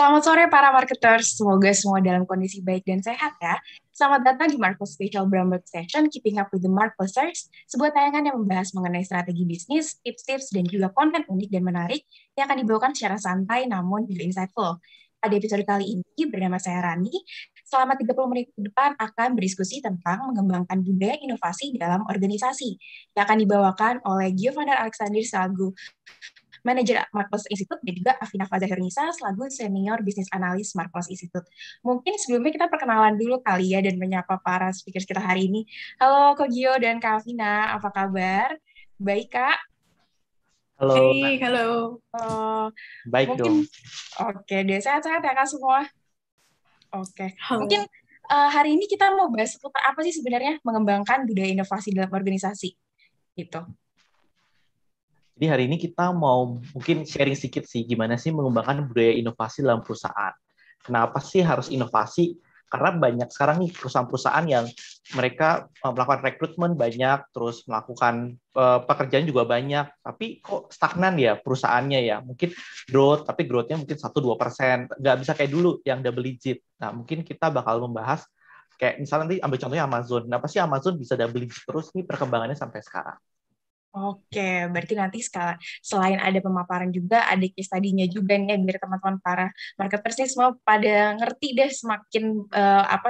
Selamat sore para marketers, semoga semua dalam kondisi baik dan sehat ya. Selamat datang di Marco Special Brownberg Session, Keeping Up with the Marketers, sebuah tayangan yang membahas mengenai strategi bisnis, tips-tips, dan juga konten unik dan menarik yang akan dibawakan secara santai namun juga insightful. Pada episode kali ini, bernama saya Rani, selama 30 menit ke depan akan berdiskusi tentang mengembangkan budaya inovasi dalam organisasi, yang akan dibawakan oleh Giovanna Alexander selaku Manajer Marcos Institute, dan juga Afina Fazahirnisa selaku Senior Business Analyst Marcos Institute. Mungkin sebelumnya kita perkenalan dulu kali ya dan menyapa para speaker kita hari ini. Halo Kak Gio dan Kak Afina, apa kabar? Baik Kak? Halo, Hey, halo. Uh, baik mungkin dong. oke deh, sehat-sehat ya Kak semua. Oke, mungkin Halo. hari ini kita mau bahas seputar apa sih sebenarnya mengembangkan budaya inovasi dalam organisasi gitu. Jadi hari ini kita mau mungkin sharing sedikit sih gimana sih mengembangkan budaya inovasi dalam perusahaan. Kenapa sih harus inovasi? Karena banyak sekarang nih perusahaan-perusahaan yang mereka melakukan rekrutmen banyak, terus melakukan pekerjaan juga banyak, tapi kok stagnan ya perusahaannya ya. Mungkin growth, tapi growth-nya mungkin 1-2%. Nggak bisa kayak dulu yang double digit. Nah, mungkin kita bakal membahas kayak misalnya nanti ambil contohnya Amazon. Kenapa sih Amazon bisa double digit terus nih perkembangannya sampai sekarang? Oke, berarti nanti selain ada pemaparan juga, ada case study-nya juga nih, biar teman-teman para marketers nih semua pada ngerti deh semakin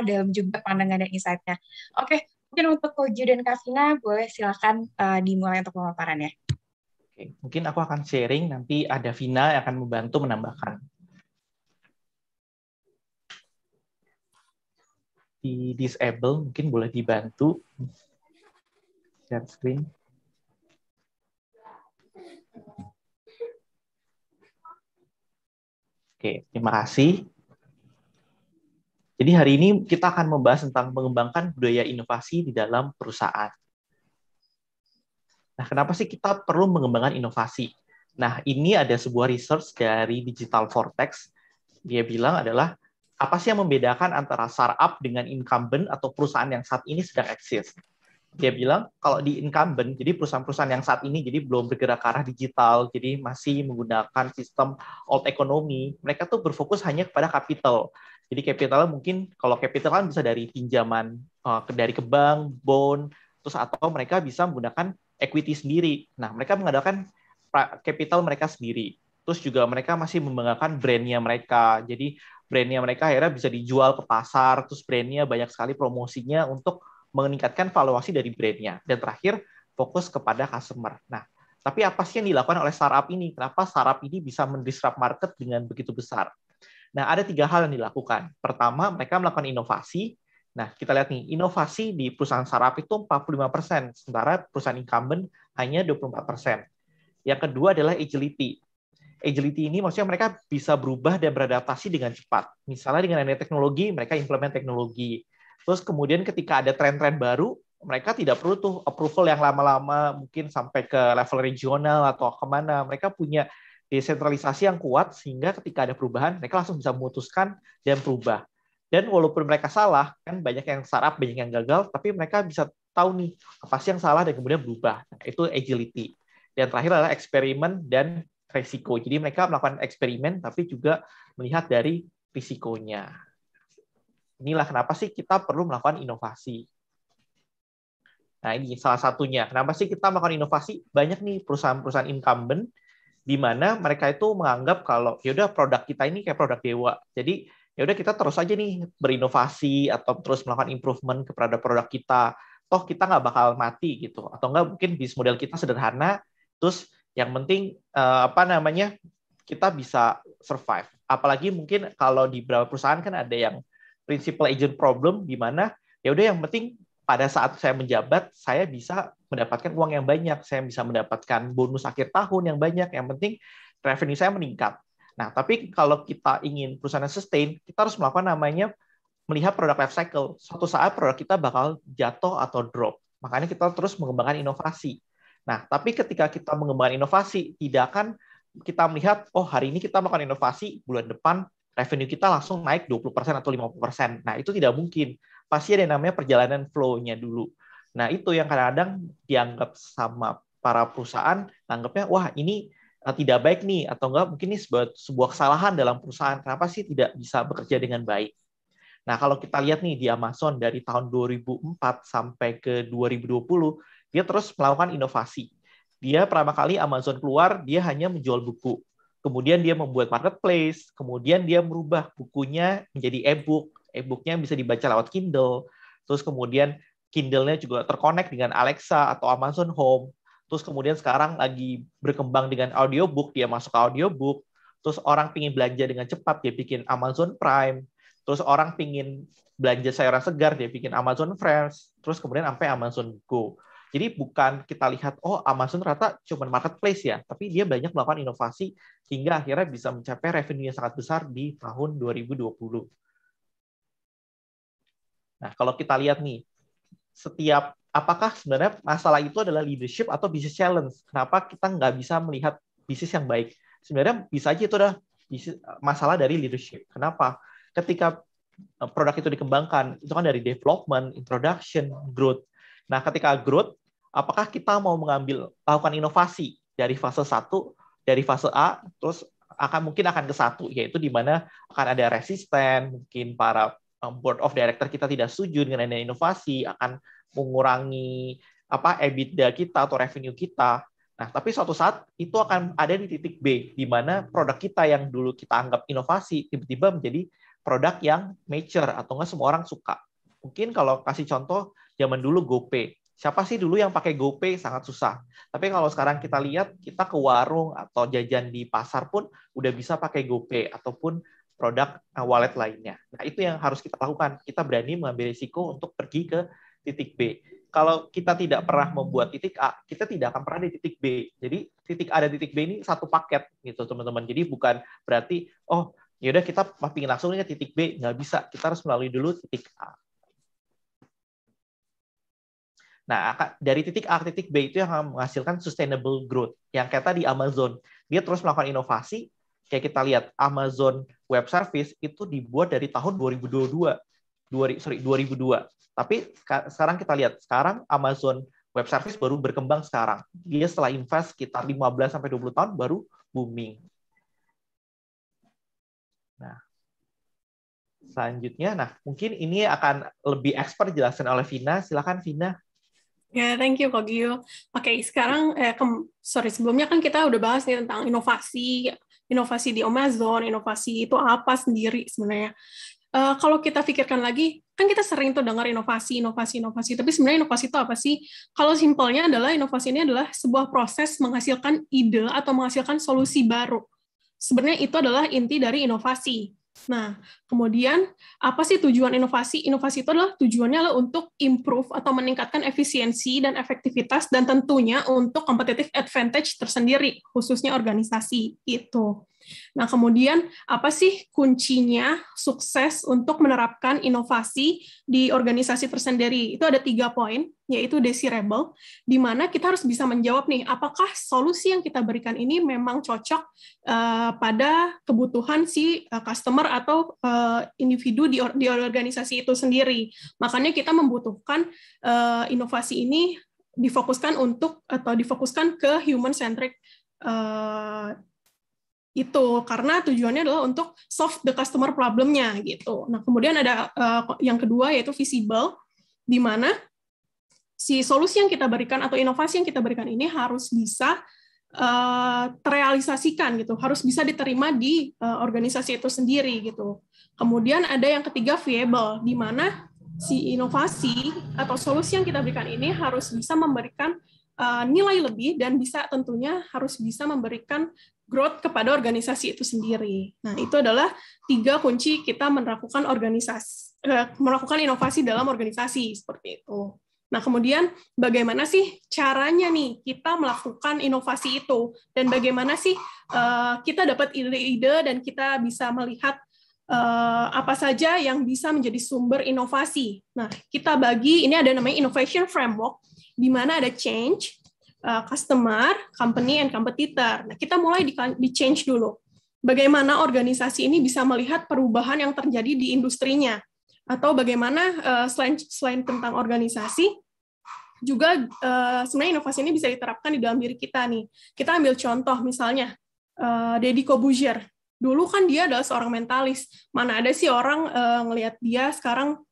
dalam juga pandangan dan insight-nya. Oke, mungkin untuk Kojo dan Kavina, boleh silakan dimulai untuk pemaparannya. Oke, mungkin aku akan sharing, nanti ada Vina yang akan membantu menambahkan. Di disable, mungkin boleh dibantu. Share screen. Oke, terima kasih. Jadi hari ini kita akan membahas tentang mengembangkan budaya inovasi di dalam perusahaan. Nah, kenapa sih kita perlu mengembangkan inovasi? Nah, ini ada sebuah research dari Digital Vortex. Dia bilang adalah, apa sih yang membedakan antara startup dengan incumbent atau perusahaan yang saat ini sedang eksis? Dia bilang, kalau di incumbent, jadi perusahaan-perusahaan yang saat ini jadi belum bergerak ke arah digital, jadi masih menggunakan sistem old economy, mereka tuh berfokus hanya kepada capital. Jadi capital mungkin, kalau capital kan bisa dari pinjaman, dari ke bank, bond, terus atau mereka bisa menggunakan equity sendiri. Nah, mereka mengadakan capital mereka sendiri. Terus juga mereka masih membanggakan brand-nya mereka. Jadi brand-nya mereka akhirnya bisa dijual ke pasar, terus brand-nya banyak sekali promosinya untuk meningkatkan valuasi dari brand-nya. Dan terakhir, fokus kepada customer. Nah, tapi apa sih yang dilakukan oleh startup ini? Kenapa startup ini bisa mendisrupt market dengan begitu besar? Nah, ada 3 hal yang dilakukan. Pertama, mereka melakukan inovasi. Nah, kita lihat nih, inovasi di perusahaan startup itu 45%, sementara perusahaan incumbent hanya 24%. Yang kedua adalah agility. Agility ini maksudnya mereka bisa berubah dan beradaptasi dengan cepat. Misalnya dengan adanya teknologi, mereka implement teknologi. Terus kemudian ketika ada tren-tren baru, mereka tidak perlu tuh approval yang lama-lama, mungkin sampai ke level regional atau kemana. Mereka punya desentralisasi yang kuat, sehingga ketika ada perubahan, mereka langsung bisa memutuskan dan berubah. Dan walaupun mereka salah, kan banyak yang startup, banyak yang gagal, tapi mereka bisa tahu nih, apa sih yang salah dan kemudian berubah. Nah, itu agility. Dan terakhir adalah eksperimen dan risiko. Jadi mereka melakukan eksperimen, tapi juga melihat dari risikonya. Inilah kenapa sih kita perlu melakukan inovasi. Nah, ini salah satunya. Kenapa sih kita melakukan inovasi? Banyak nih perusahaan-perusahaan incumbent di mana mereka itu menganggap kalau ya udah produk kita ini kayak produk dewa. Jadi ya udah kita terus aja nih berinovasi atau terus melakukan improvement kepada produk kita. Toh kita nggak bakal mati gitu. Atau nggak mungkin bisnis model kita sederhana, terus yang penting kita bisa survive. Apalagi mungkin kalau di beberapa perusahaan kan ada yang principal agent problem, di mana ya udah yang penting pada saat saya menjabat, saya bisa mendapatkan uang yang banyak, saya bisa mendapatkan bonus akhir tahun yang banyak, yang penting revenue saya meningkat. Nah, tapi kalau kita ingin perusahaan yang sustain, kita harus melakukan namanya melihat produk life cycle. Suatu saat produk kita bakal jatuh atau drop. Makanya kita terus mengembangkan inovasi. Nah, tapi ketika kita mengembangkan inovasi, tidak akan kita melihat, oh hari ini kita melakukan inovasi, bulan depan revenue kita langsung naik 20% atau 50%. Nah, itu tidak mungkin. Pasti ada yang namanya perjalanan flow-nya dulu. Nah, itu yang kadang-kadang dianggap sama para perusahaan, anggapnya, wah ini tidak baik nih, atau enggak mungkin ini sebuah kesalahan dalam perusahaan, kenapa sih tidak bisa bekerja dengan baik. Nah, kalau kita lihat nih di Amazon dari tahun 2004 sampai ke 2020, dia terus melakukan inovasi. Dia pertama kali Amazon keluar, dia hanya menjual buku. Kemudian dia membuat marketplace, kemudian dia merubah bukunya menjadi e-book. E-booknya bisa dibaca lewat Kindle. Terus kemudian Kindle-nya juga terkonek dengan Alexa atau Amazon Home. Terus kemudian sekarang lagi berkembang dengan audiobook, dia masuk ke audiobook. Terus orang pingin belanja dengan cepat, dia bikin Amazon Prime. Terus orang pingin belanja sayuran segar, dia bikin Amazon Fresh. Terus kemudian sampai Amazon Go. Jadi bukan kita lihat, oh Amazon ternyata cuma marketplace ya, tapi dia banyak melakukan inovasi hingga akhirnya bisa mencapai revenue yang sangat besar di tahun 2020. Nah, kalau kita lihat nih, apakah sebenarnya masalah itu adalah leadership atau business challenge? Kenapa kita nggak bisa melihat bisnis yang baik? Sebenarnya bisa aja itu adalah masalah dari leadership. Kenapa? Ketika produk itu dikembangkan, itu kan dari development, introduction, growth. Nah, ketika growth, apakah kita mau melakukan inovasi dari fase 1, dari fase A, terus mungkin akan ke 1, yaitu di mana akan ada resisten, mungkin para board of director kita tidak setuju dengan adanya inovasi, akan mengurangi EBITDA kita atau revenue kita. Nah, tapi suatu saat itu akan ada di titik B, di mana produk kita yang dulu kita anggap inovasi, tiba-tiba menjadi produk yang mature, atau nggak semua orang suka. Mungkin kalau kasih contoh, zaman dulu GoPay. Siapa sih dulu yang pakai GoPay? Sangat susah. Tapi kalau sekarang kita lihat, kita ke warung atau jajan di pasar pun udah bisa pakai GoPay, ataupun produk wallet lainnya. Nah, itu yang harus kita lakukan. Kita berani mengambil risiko untuk pergi ke titik B. Kalau kita tidak pernah membuat titik A, kita tidak akan pernah di titik B. Jadi titik A dan titik B ini satu paket, gitu teman-teman. Jadi bukan berarti, oh ya udah kita ingin langsung ke titik B, nggak bisa. Kita harus melalui dulu titik A. Nah, dari titik A ke titik B itu yang akan menghasilkan sustainable growth. Yang kayak tadi Amazon, dia terus melakukan inovasi. Kayak kita lihat, Amazon Web Service itu dibuat dari tahun 2002. Tapi sekarang kita lihat, sekarang Amazon Web Service baru berkembang sekarang. Dia setelah invest sekitar 15-20 tahun baru booming. Nah, selanjutnya, mungkin ini akan lebih expert dijelaskan oleh Vina. Silakan Vina. Ya, thank you Kak Gio. Oke, sekarang sebelumnya kan kita udah bahas nih tentang inovasi di Amazon, inovasi itu apa sendiri sebenarnya. Kalau kita pikirkan lagi, kan kita sering tuh dengar inovasi, tapi sebenarnya inovasi itu apa sih? Kalau simpelnya adalah inovasi ini adalah sebuah proses menghasilkan ide atau menghasilkan solusi baru. Sebenarnya itu adalah inti dari inovasi. Nah, kemudian apa sih tujuan inovasi? Inovasi itu adalah tujuannya adalah untuk improve atau meningkatkan efisiensi dan efektivitas, dan tentunya untuk competitive advantage tersendiri, khususnya organisasi itu. Nah, kemudian apa sih kuncinya sukses untuk menerapkan inovasi di organisasi tersendiri? Itu ada 3 poin, yaitu desirable, di mana kita harus bisa menjawab nih, apakah solusi yang kita berikan ini memang cocok pada kebutuhan si customer atau individu di organisasi itu sendiri. Makanya kita membutuhkan inovasi ini difokuskan ke human-centric itu, karena tujuannya adalah untuk solve the customer problem-nya gitu. Nah, kemudian ada yang kedua yaitu visible, di mana si solusi yang kita berikan atau inovasi yang kita berikan ini harus bisa terrealisasikan gitu, harus bisa diterima di organisasi itu sendiri gitu. Kemudian ada yang ketiga viable, di mana si inovasi atau solusi yang kita berikan ini harus bisa memberikan nilai lebih, dan tentunya harus bisa memberikan growth kepada organisasi itu sendiri. Nah, itu adalah 3 kunci kita melakukan inovasi dalam organisasi seperti itu. Nah, kemudian bagaimana sih caranya nih kita melakukan inovasi itu, dan bagaimana sih kita dapat ide-ide dan kita bisa melihat apa saja yang bisa menjadi sumber inovasi. Nah, kita bagi, ini ada namanya innovation framework, di mana ada change, customer, company, and competitor. Nah, kita mulai di change dulu. Bagaimana organisasi ini bisa melihat perubahan yang terjadi di industrinya, atau bagaimana selain tentang organisasi, juga sebenarnya inovasi ini bisa diterapkan di dalam diri kita nih. Kita ambil contoh misalnya Deddy Corbuzier. Dulu kan dia adalah seorang mentalis. Mana ada sih orang ngelihat dia sekarang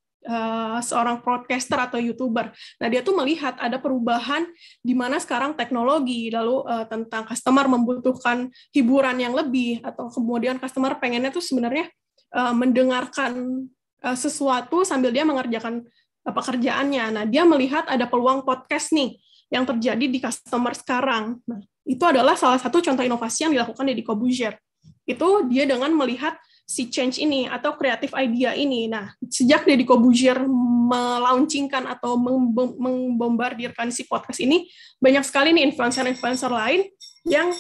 seorang podcaster atau YouTuber. Nah, dia tuh melihat ada perubahan di mana sekarang teknologi, lalu tentang customer membutuhkan hiburan yang lebih, atau kemudian customer pengennya tuh sebenarnya mendengarkan sesuatu sambil dia mengerjakan pekerjaannya. Nah, dia melihat ada peluang podcast nih yang terjadi di customer sekarang. Nah, itu adalah salah satu contoh inovasi yang dilakukan Deddy Corbuzier. Itu dia dengan melihat si change ini atau creative idea ini. Nah, sejak Deddy Corbuzier melaunchingkan atau membombardirkan si podcast ini, banyak sekali nih influencer-influencer lain yang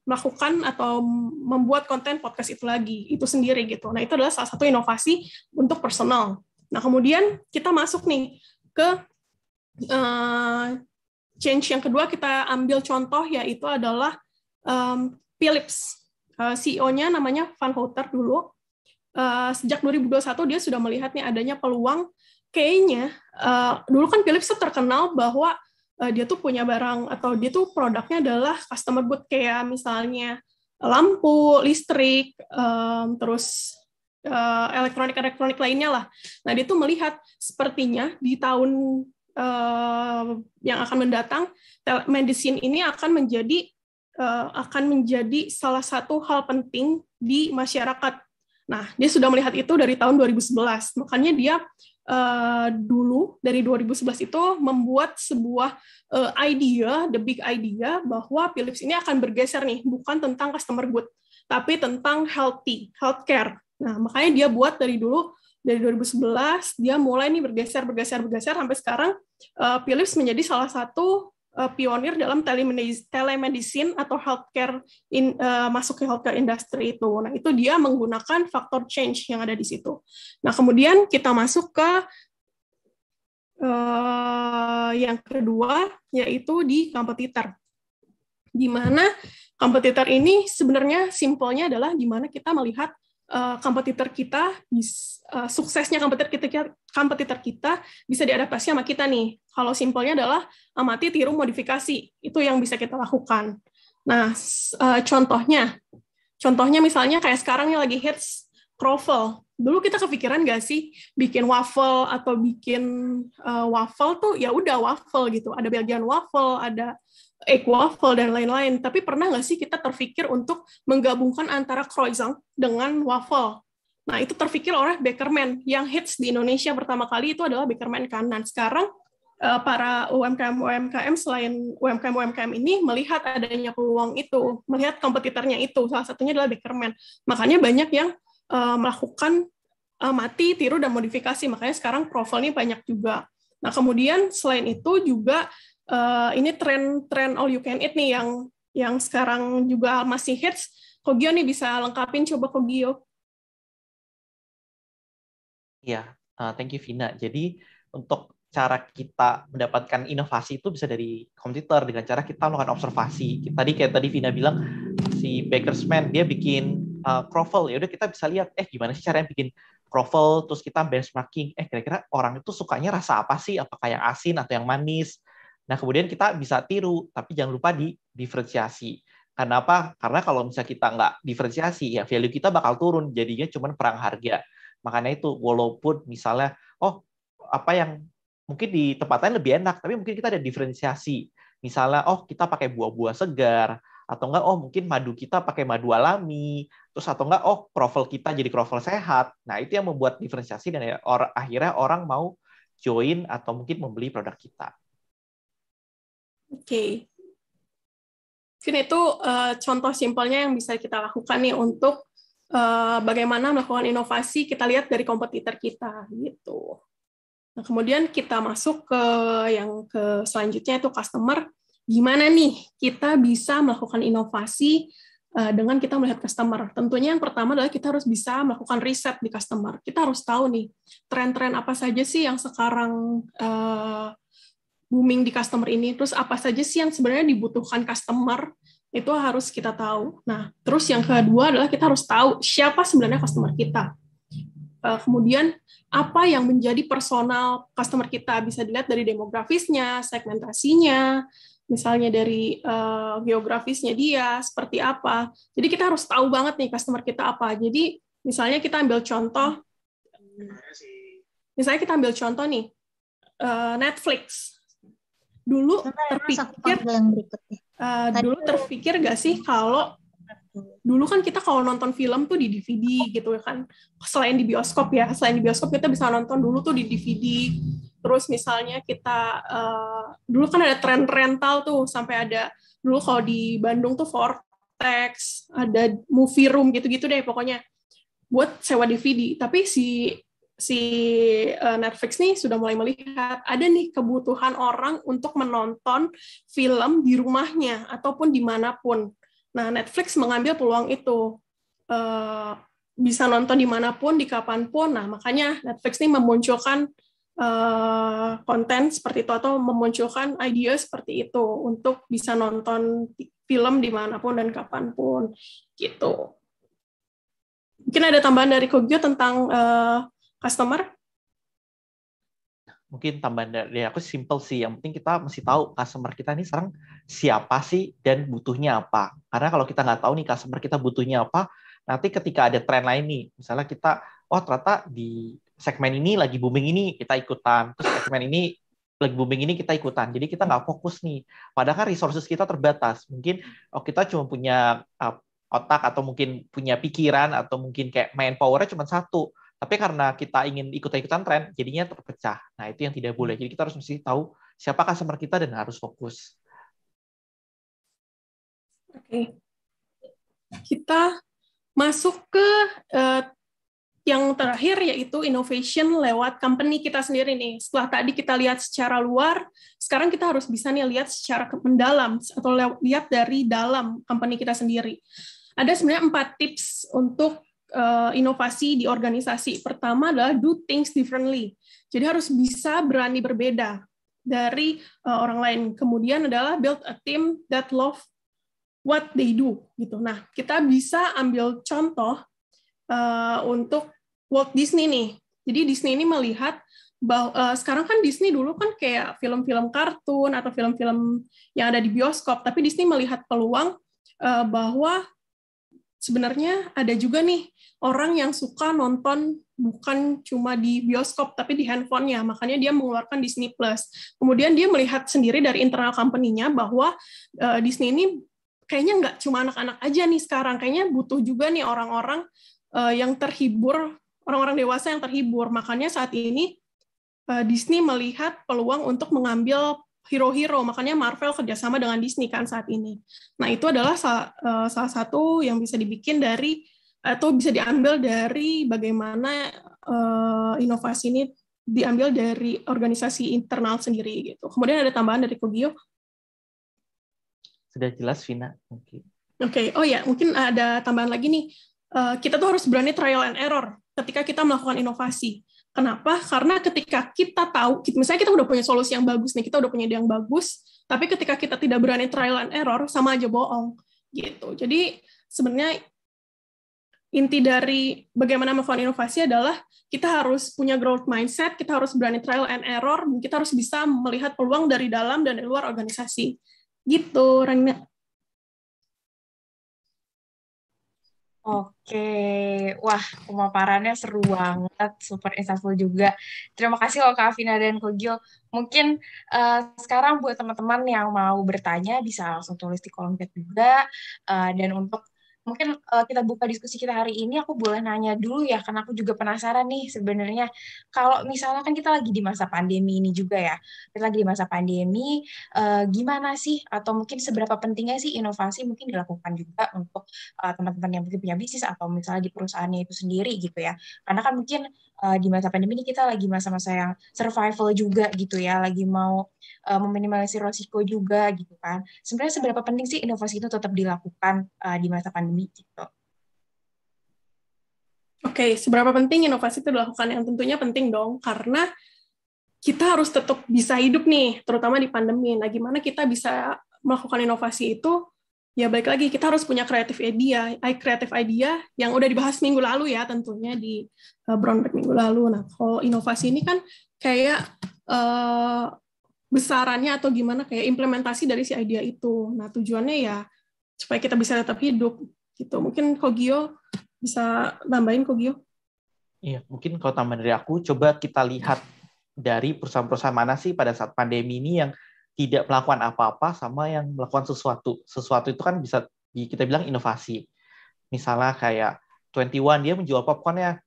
melakukan atau membuat konten podcast itu lagi, itu sendiri gitu. Nah, itu adalah salah satu inovasi untuk personal. Nah, kemudian kita masuk nih ke change yang kedua, kita ambil contoh, yaitu adalah Philips. CEO-nya namanya Van Houten dulu. Sejak 2021 dia sudah melihat nih adanya peluang, kayaknya dulu kan Philips tuh terkenal bahwa dia tuh punya barang atau dia tuh produknya adalah customer good, kayak misalnya lampu, listrik, terus elektronik lainnya lah. Nah, dia tuh melihat sepertinya di tahun yang akan mendatang, telemedicine ini akan menjadi salah satu hal penting di masyarakat. Nah, dia sudah melihat itu dari tahun 2011. Makanya dia dulu dari 2011 itu membuat sebuah idea, the big idea, bahwa Philips ini akan bergeser nih, bukan tentang customer good, tapi tentang healthcare. Nah, makanya dia buat dari dulu, dari 2011, dia mulai nih bergeser sampai sekarang Philips menjadi salah satu pionir dalam telemedicine atau healthcare masuk ke healthcare industry itu. Nah, itu dia menggunakan faktor change yang ada di situ. Nah, kemudian kita masuk ke yang kedua, yaitu di kompetitor. Di mana kompetitor ini sebenarnya simpelnya adalah di mana kita melihat kompetitor kita, suksesnya kompetitor kita bisa diadaptasi sama kita nih. Kalau simpelnya adalah amati, tiru, modifikasi. Itu yang bisa kita lakukan. Nah, contohnya misalnya kayak sekarang yang lagi hits croffle. Dulu kita kepikiran nggak sih bikin waffle atau bikin waffle tuh ya udah waffle gitu. Ada Belgian waffle, ada egg waffle dan lain-lain. Tapi pernah nggak sih kita terpikir untuk menggabungkan antara croissant dengan waffle? Nah, itu terpikir oleh Bakerman. Yang hits di Indonesia pertama kali itu adalah Bakerman kanan. Sekarang para UMKM selain UMKM ini melihat adanya peluang itu, melihat kompetitornya itu. Salah satunya adalah Bakerman. Makanya banyak yang melakukan mati, tiru, dan modifikasi. Makanya sekarang croffle ini banyak juga. Nah, kemudian selain itu juga ini tren all you can eat nih yang sekarang juga masih hits. Kogio nih bisa lengkapin, coba Kogio. Iya, thank you Vina. Jadi untuk cara kita mendapatkan inovasi itu bisa dari komputer dengan cara kita melakukan observasi. Kayak tadi Vina bilang si Bakersman dia bikin croffle, ya udah kita bisa lihat gimana sih caranya bikin croffle, terus kita benchmarking kira-kira orang itu sukanya rasa apa sih, apakah yang asin atau yang manis. Nah, kemudian kita bisa tiru, tapi jangan lupa diferensiasi. Karena apa? Karena kalau misalnya kita nggak diferensiasi, ya value kita bakal turun, jadinya cuma perang harga. Makanya itu, walaupun misalnya, apa yang mungkin di tempat lain lebih enak, tapi mungkin kita ada diferensiasi. Misalnya, kita pakai buah-buah segar, atau enggak, mungkin madu kita pakai madu alami, terus atau enggak, croffle kita jadi croffle sehat. Nah, itu yang membuat diferensiasi dan akhirnya orang mau join atau mungkin membeli produk kita. Oke. Mungkin itu contoh simpelnya yang bisa kita lakukan nih untuk bagaimana melakukan inovasi, kita lihat dari kompetitor kita gitu. Nah, kemudian kita masuk ke yang selanjutnya itu customer. Gimana nih kita bisa melakukan inovasi dengan kita melihat customer? Tentunya yang pertama adalah kita harus bisa melakukan riset di customer. Kita harus tahu nih tren-tren apa saja sih yang sekarang booming di customer ini. Terus apa saja sih yang sebenarnya dibutuhkan customer, itu harus kita tahu. Nah, terus yang kedua adalah kita harus tahu siapa sebenarnya customer kita. Kemudian apa yang menjadi personal customer kita bisa dilihat dari demografisnya, segmentasinya, misalnya dari geografisnya dia seperti apa. Jadi kita harus tahu banget nih customer kita apa. Jadi misalnya kita ambil contoh nih Netflix. Dulu terpikir gak sih kalau dulu kan kita kalau nonton film tuh di DVD gitu kan, selain di bioskop kita bisa nonton dulu tuh di DVD. Terus misalnya kita dulu kan ada tren rental tuh, sampai ada dulu kalau di Bandung tuh Vortex, ada movie room gitu-gitu deh pokoknya buat sewa DVD. Tapi si Netflix nih sudah mulai melihat ada nih kebutuhan orang untuk menonton film di rumahnya ataupun dimanapun. Nah, Netflix mengambil peluang itu, bisa nonton dimanapun, di kapanpun. Nah, makanya Netflix ini memunculkan konten seperti itu, atau memunculkan ide seperti itu, untuk bisa nonton film dimanapun dan kapanpun. Gitu. Mungkin ada tambahan dari Kogyo tentang customer? Mungkin tambahan dari aku simple sih. Yang penting kita mesti tahu customer kita ini sekarang siapa sih dan butuhnya apa. Karena kalau kita nggak tahu nih customer kita butuhnya apa, nanti ketika ada tren lain nih, misalnya kita, ternyata di segmen ini lagi booming ini, kita ikutan. Terus segmen ini lagi booming ini, kita ikutan. Jadi kita nggak fokus nih. Padahal kan resources kita terbatas. Mungkin kita cuma punya otak, atau mungkin punya pikiran, atau mungkin kayak manpower-nya cuma satu. Tapi karena kita ingin ikut-ikutan tren, jadinya terpecah. Nah, itu yang tidak boleh. Jadi kita harus mesti tahu siapa customer kita dan harus fokus. Oke. Kita masuk ke yang terakhir, yaitu innovation lewat company kita sendiri nih. Setelah tadi kita lihat secara luar, sekarang kita harus bisa nih lihat secara mendalam, atau lihat dari dalam company kita sendiri. Ada sebenarnya 4 tips untuk inovasi di organisasi. Pertama adalah do things differently. Jadi harus bisa berani berbeda dari orang lain. Kemudian adalah build a team that love what they do. Gitu. Nah, kita bisa ambil contoh untuk Walt Disney nih. Jadi Disney ini melihat bahwa sekarang kan Disney dulu kan kayak film-film kartun atau film-film yang ada di bioskop, tapi Disney melihat peluang bahwa sebenarnya ada juga nih orang yang suka nonton bukan cuma di bioskop, tapi di handphonenya. Makanya dia mengeluarkan Disney Plus. Kemudian dia melihat sendiri dari internal company-nya bahwa Disney ini kayaknya nggak cuma anak-anak aja nih sekarang. Kayaknya butuh juga nih orang-orang yang terhibur, orang-orang dewasa yang terhibur. Makanya saat ini Disney melihat peluang untuk mengambil hero-hero, makanya Marvel kerjasama dengan Disney kan saat ini. Nah, itu adalah salah satu yang bisa dibikin dari, atau bisa diambil dari bagaimana inovasi ini diambil dari organisasi internal sendiri gitu. Kemudian ada tambahan dari Kogyo. Sudah jelas, Vina. Oke. Oh ya, mungkin ada tambahan lagi nih. Kita tuh harus berani trial and error ketika kita melakukan inovasi. Kenapa? Karena ketika kita tahu, misalnya kita udah punya solusi yang bagus nih, kita udah punya ide yang bagus, tapi ketika kita tidak berani trial and error, sama aja bohong. Gitu. Jadi sebenarnya inti dari bagaimana melakukan inovasi adalah kita harus punya growth mindset, kita harus berani trial and error, dan kita harus bisa melihat peluang dari dalam dan dari luar organisasi. Gitu, Rangga. Oke, wah pemaparannya seru banget, super insightful juga. Terima kasih loh Kak Vina dan Kogyo. Mungkin sekarang buat teman-teman yang mau bertanya bisa langsung tulis di kolom chat juga. Dan untuk mungkin kita buka diskusi kita hari ini, aku boleh nanya dulu ya, karena aku juga penasaran nih sebenarnya. Kalau misalnya kan kita lagi di masa pandemi ini juga ya, kita lagi di masa pandemi, gimana sih, atau mungkin seberapa pentingnya sih inovasi mungkin dilakukan juga untuk teman-teman yang mungkin punya bisnis atau misalnya di perusahaannya itu sendiri gitu ya. Karena kan mungkin di masa pandemi ini kita lagi masa-masa yang survival juga gitu ya, lagi mau meminimalisir risiko juga gitu kan. Sebenarnya seberapa penting sih inovasi itu tetap dilakukan di masa pandemi gitu? Oke, seberapa penting inovasi itu dilakukan? Yang tentunya penting dong, karena kita harus tetap bisa hidup nih, terutama di pandemi. Nah, gimana kita bisa melakukan inovasi itu ya balik lagi kita harus punya creative idea yang udah dibahas minggu lalu ya tentunya di Brown Bag minggu lalu. Nah, kalau inovasi ini kan kayak besarannya atau gimana kayak implementasi dari si idea itu. Nah, tujuannya ya supaya kita bisa tetap hidup gitu. Mungkin Kogio bisa nambahin, Kogio? Iya, mungkin kalau tambahan dari aku, coba kita lihat dari perusahaan-perusahaan mana sih pada saat pandemi ini yang tidak melakukan apa-apa sama yang melakukan sesuatu. Sesuatu itu kan bisa kita bilang inovasi. Misalnya kayak 21, dia menjual popcornnya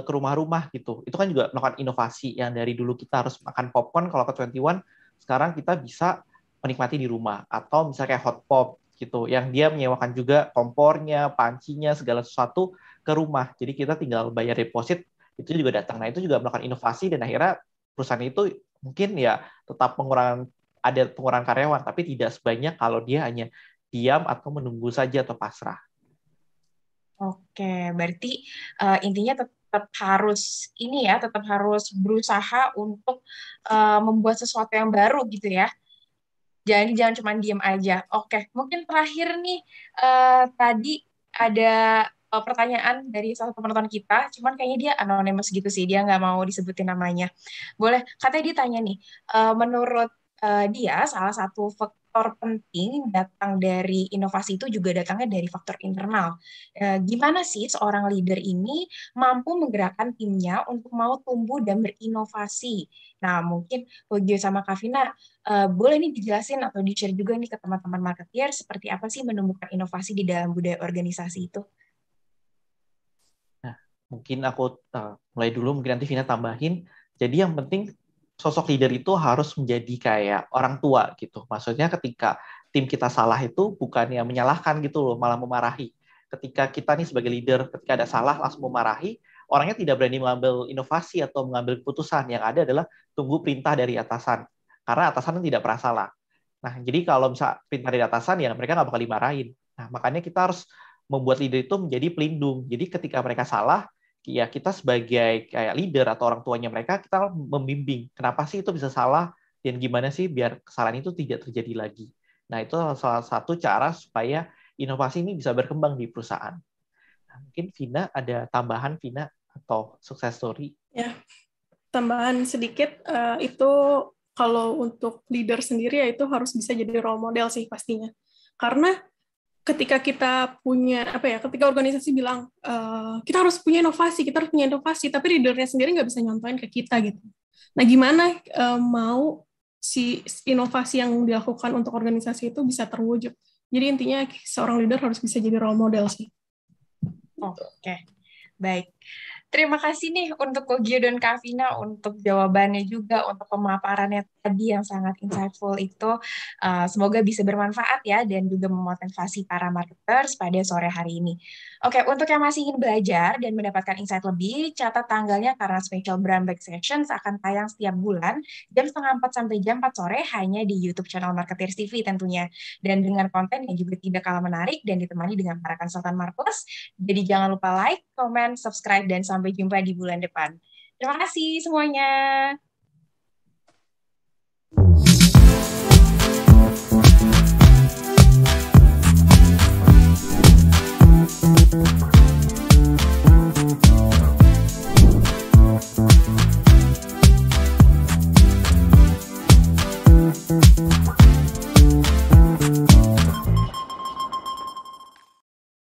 ke rumah-rumah gitu. Itu kan juga melakukan inovasi yang dari dulu kita harus makan popcorn, kalau ke 21 sekarang kita bisa menikmati di rumah. Atau misalnya kayak hot pop gitu, yang dia menyewakan juga kompornya, pancinya, segala sesuatu ke rumah. Jadi kita tinggal bayar deposit, itu juga datang. Nah, itu juga melakukan inovasi dan akhirnya perusahaan itu mungkin ya tetap ada pengurangan karyawan, tapi tidak sebanyak kalau dia hanya diam atau menunggu saja atau pasrah. Oke, berarti intinya tetap harus tetap harus berusaha untuk membuat sesuatu yang baru gitu ya. Jangan cuma diem aja. Oke, mungkin terakhir nih tadi ada pertanyaan dari salah satu penonton kita, cuman kayaknya dia anonymous gitu sih, dia nggak mau disebutin namanya. Boleh, katanya dia tanya nih, menurut dia salah satu faktor penting datang dari inovasi itu juga datangnya dari faktor internal. Gimana sih seorang leader ini mampu menggerakkan timnya untuk mau tumbuh dan berinovasi? Nah, mungkin Kogio sama Kavina boleh nih dijelasin atau di-share juga nih ke teman-teman marketer seperti apa sih menumbuhkan inovasi di dalam budaya organisasi itu? Nah, mungkin aku mulai dulu, mungkin nanti Vina tambahin. Jadi yang penting sosok leader itu harus menjadi kayak orang tua gitu. Maksudnya ketika tim kita salah itu bukannya menyalahkan gitu loh, malah memarahi. Ketika kita nih sebagai leader, ketika ada salah langsung memarahi, orangnya tidak berani mengambil inovasi atau mengambil keputusan. Yang ada adalah tunggu perintah dari atasan. Karena atasan tidak pernah salah. Nah, jadi kalau misalnya perintah dari atasan, ya mereka nggak bakal dimarahin. Nah, makanya kita harus membuat leader itu menjadi pelindung. Jadi ketika mereka salah, ya kita sebagai kayak leader atau orang tuanya mereka, kita membimbing kenapa sih itu bisa salah dan gimana sih biar kesalahan itu tidak terjadi lagi. Nah, itu salah satu cara supaya inovasi ini bisa berkembang di perusahaan. Nah, mungkin Vina ada tambahan, Vina, atau success story? Ya, tambahan sedikit, itu kalau untuk leader sendiri ya itu harus bisa jadi role model sih pastinya. Karena ketika kita punya ketika organisasi bilang kita harus punya inovasi, tapi leadernya sendiri nggak bisa nyontohin ke kita gitu. Nah, gimana mau si inovasi yang dilakukan untuk organisasi itu bisa terwujud? Jadi intinya seorang leader harus bisa jadi role model sih. Oke, baik. Terima kasih nih untuk Kogio dan Kavina untuk jawabannya juga, untuk pemaparannya tadi yang sangat insightful itu. Semoga bisa bermanfaat ya dan juga memotivasi para marketers pada sore hari ini. Oke, untuk yang masih ingin belajar dan mendapatkan insight lebih, catat tanggalnya karena Special Brown Bag Sessions akan tayang setiap bulan jam 3:30 sampai jam 4 sore hanya di YouTube channel Marketers TV tentunya. Dan dengan konten yang juga tidak kalah menarik dan ditemani dengan para konsultan Marketers. Jadi jangan lupa like, comment, subscribe, dan sampai jumpa di bulan depan. Terima kasih semuanya.